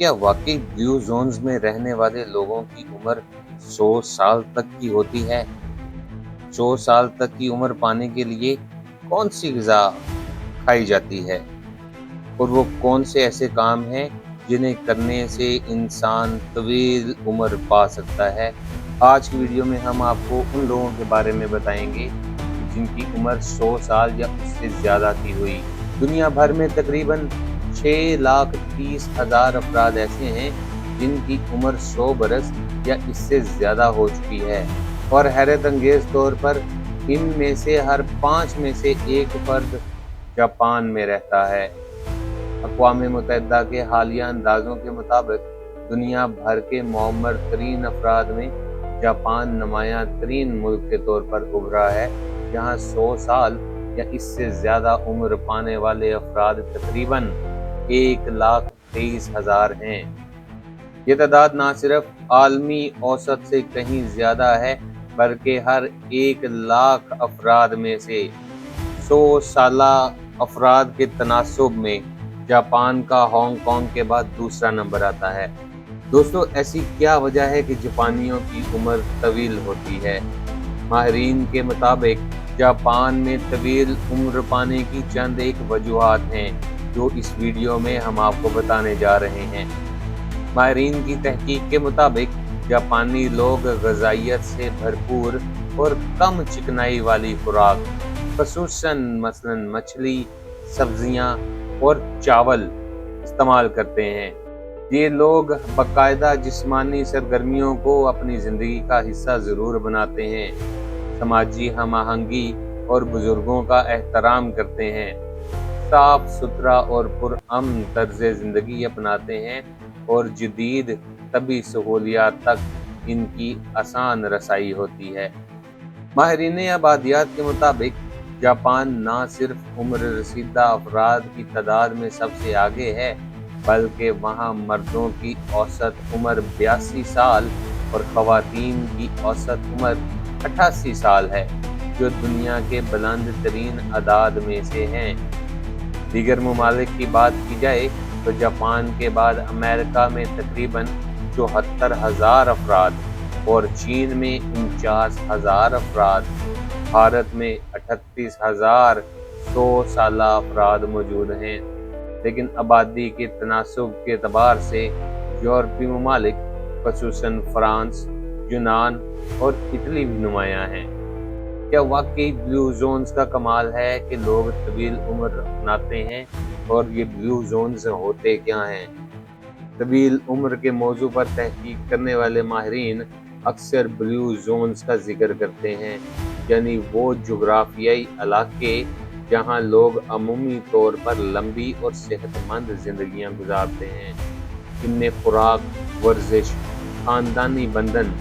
क्या वाकई blue zones में रहने वाले लोगों की उम्र 100 साल तक की होती है? 100 साल तक की उम्र पाने के लिए कौन सी ग़िज़ा खाई जाती है? और वो कौन से ऐसे काम हैं जिन्हें करने से इंसान तवील उम्र पा सकता है? आज की वीडियो में हम आपको उन लोगों के बारे में बताएंगे कि जिनकी उम्र 100 साल या उससे ज़्यादा की हुई। दुनिया भर में तकरीबन 6,30,000 अफराद ऐसे हैं जिनकी उम्र 100 बरस या इससे ज़्यादा हो चुकी है और हैरत अंगेज़ तौर पर इनमें से हर 5 में से एक फ़र्द जापान में रहता है। अक़वाम मुत्तहिदा के हालिया अंदाज़ों के मुताबिक दुनिया भर के मौमर तरीन अफराद में जापान नुमायां तरीन मुल्क के तौर पर उभरा है, जहाँ 100 साल या इससे ज़्यादा उम्र पाने वाले अफराद तकरीबन 1,23,000 हैं। ये तादाद न सिर्फ आलमी औसत से कहीं ज़्यादा है, बल्कि हर 1,00,000 अफराद में से 100 साला अफराद के तनासुब में जापान का हांगकांग के बाद दूसरा नंबर आता है। दोस्तों, ऐसी क्या वजह है कि जापानियों की उम्र तवील होती है? माहिरीन के मुताबिक जापान में तवील उम्र पाने की चंद एक वजूहात हैं जो इस वीडियो में हम आपको बताने जा रहे हैं। माहिरीन की तहकीक के मुताबिक जापानी लोग ग़िज़ाइयत से भरपूर और कम चिकनाई वाली खुराक, ख़ुसूसन मसलन मछली, सब्जियां और चावल इस्तेमाल करते हैं। ये लोग बाकायदा जिस्मानी सरगर्मियों को अपनी ज़िंदगी का हिस्सा ज़रूर बनाते हैं, समाजी हम आहंगी और बुज़ुर्गों का एहतराम करते हैं, साफ सुथरा और पुरअमन तर्ज़ ज़िंदगी अपनाते हैं और जदीद तबी सहूलियात तक इनकी आसान रसाई होती है। माहिरीन आबादियात के मुताबिक जापान न सिर्फ उम्र रसीदा अफराद की तादाद में सबसे आगे है, बल्कि वहाँ मर्दों की औसत उम्र 82 साल और ख़वातीन की औसत उम्र 88 साल है, जो दुनिया के बुलंद तरीन अदाद में से हैं। दीगर ममालिक की बात की जाए तो जापान के बाद अमेरिका में तकरीबन 74,000 अफराद और चीन में 49,000 अफराद, भारत में 38,000 100 साला अफराद मौजूद हैं। लेकिन आबादी के तनासुब के एतबार से यूरोपीय ममालिक ख़ुसूसन फ्रांस, यूनान और इटली भी नुमायां हैं। क्या वाकई ब्लू जोन्स का कमाल है कि लोग तवील उम्र अपनाते हैं? और ये ब्लू जोन्स होते क्या हैं? तवील उम्र के मौजू पर तहकीक करने वाले माहिरीन अक्सर ब्लू जोन्स का जिक्र करते हैं, यानी वो जुग्राफियाई इलाके जहाँ लोग अमूमी तौर पर लंबी और सेहतमंद जिंदगियां गुजारते हैं। इनमें खुराक, वर्जिश, ख़ानदानी बंधन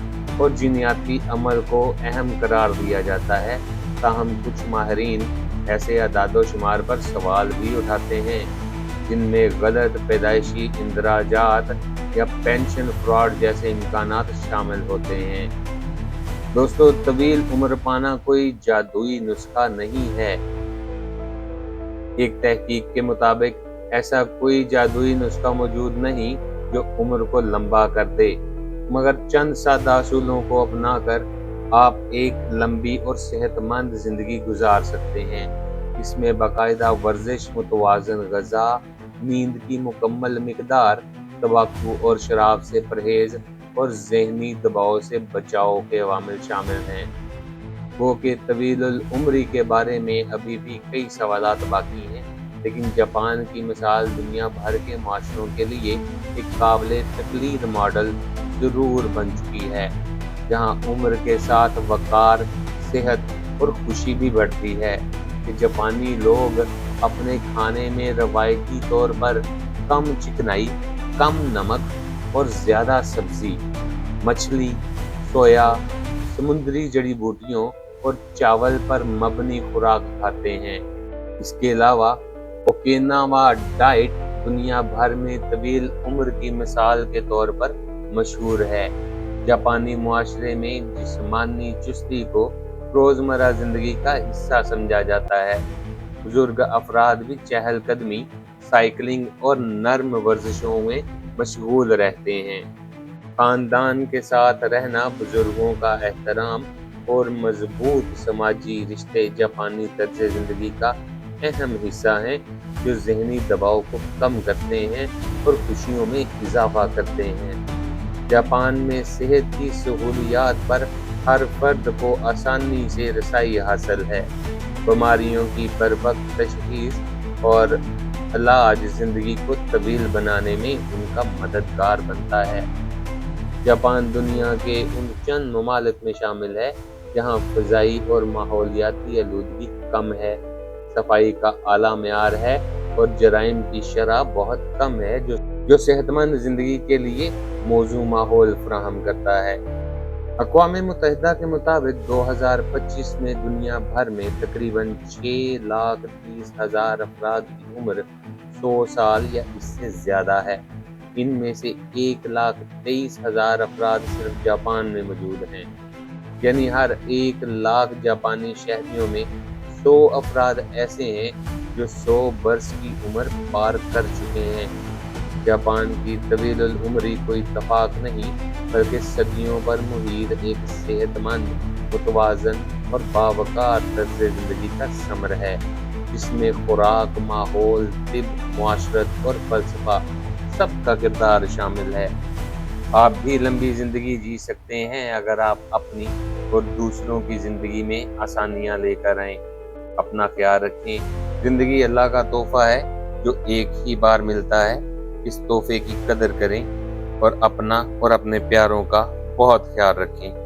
और जीनियाती अमल को अहम करार दिया जाता है। ताहम कुछ माहिरीन ऐसे अदाद शुमार पर सवाल भी उठाते हैं जिनमें गलत पैदाइशी इंदराजात या पेंशन फ्रॉड जैसे इम्कानात शामिल होते हैं। दोस्तों, तवील उम्र पाना कोई जादुई नुस्खा नहीं है। एक तहकीक के मुताबिक ऐसा कोई जादुई नुस्खा मौजूद नहीं जो उम्र को लंबा कर दे, मगर चंद सादा असूलों को अपनाकर आप एक लंबी और सेहतमंद ज़िंदगी गुजार सकते हैं। इसमें बाकायदा वर्जिश, मुतवाज़न ग़िज़ा, नींद की मुकम्मल मिक़दार, तंबाकू और शराब से परहेज़ और ज़हनी दबाव से बचाव के अवामिल शामिल हैं। वो कि तवील उम्री के बारे में अभी भी कई सवालात बाकी हैं, लेकिन जापान की मिसाल दुनिया भर के माशरों के लिए एक काबिल तक़लीद मॉडल ज़रूर बन चुकी है, जहाँ उम्र के साथ वक़ार, सेहत और खुशी भी बढ़ती है। कि जापानी लोग अपने खाने में रवायती तौर पर कम चिकनाई, कम नमक और ज़्यादा सब्ज़ी, मछली, सोया, समुद्री जड़ी बूटियों और चावल पर मबनी खुराक खाते हैं। इसके अलावा ओकिनावा डाइट दुनिया भर में तवील उम्र की मिसाल के तौर पर मशहूर है। जापानी मुआशरे में जिस्मानी चुस्ती को रोज़मर्रा ज़िंदगी का हिस्सा समझा जाता है। बुजुर्ग अफराद भी चहलकदमी, साइकिलिंग और नर्म वर्जिशों में मशगूल रहते हैं। खानदान के साथ रहना, बुजुर्गों का एहतराम और मजबूत समाजी रिश्ते जापानी तर्ज ज़िंदगी का अहम हिस्सा हैं, जो ज़हनी दबाव को कम करते हैं और खुशियों में इजाफा करते हैं। जापान में सेहत की सहूलियात पर हर फर्द को आसानी से रसाई हासिल है। बीमारियों की बरवक्त तशखीस और इलाज ज़िंदगी को तवील बनाने में उनका मददगार बनता है। जापान दुनिया के उन चंद ममालिक में शामिल है जहाँ फ़ज़ाई और माहौलियाती आलूदगी कम है, सफाई का आला मेयार है और जराइम की शरह बहुत कम है, जो सेहतमंद ज़िंदगी के लिए मौजू माहौल फराहम करता है। अक़वाम मुत्तहिदा के मुताबिक 2025 में दुनिया भर में तकरीबन 6,30,000 अफराद की उम्र 100 साल या इससे ज़्यादा है। इनमें से 1,23,000 अफराद सिर्फ जापान में मौजूद हैं, यानी हर 1 लाख जापानी शहरियों में 100 अफराद ऐसे हैं जो 100 बरस की उम्र पार कर चुके हैं। जापान की तवील उम्री कोई इत्तफाक नहीं, बल्कि सदियों पर मुहीर एक सेहतमंद, मुतवाज़न और बावकार तर्ज़ ज़िंदगी का समर है, जिसमें खुराक, माहौल, तिब, मुआशरत और फ़लसफ़ा सबका किरदार शामिल है। आप भी लंबी ज़िंदगी जी सकते हैं अगर आप अपनी और दूसरों की ज़िंदगी में आसानियाँ लेकर आएँ। अपना ख्याल रखें। ज़िंदगी अल्लाह का तोहफ़ा है जो एक ही बार मिलता है। इस तोहफ़े की कदर करें और अपना और अपने प्यारों का बहुत ख्याल रखें।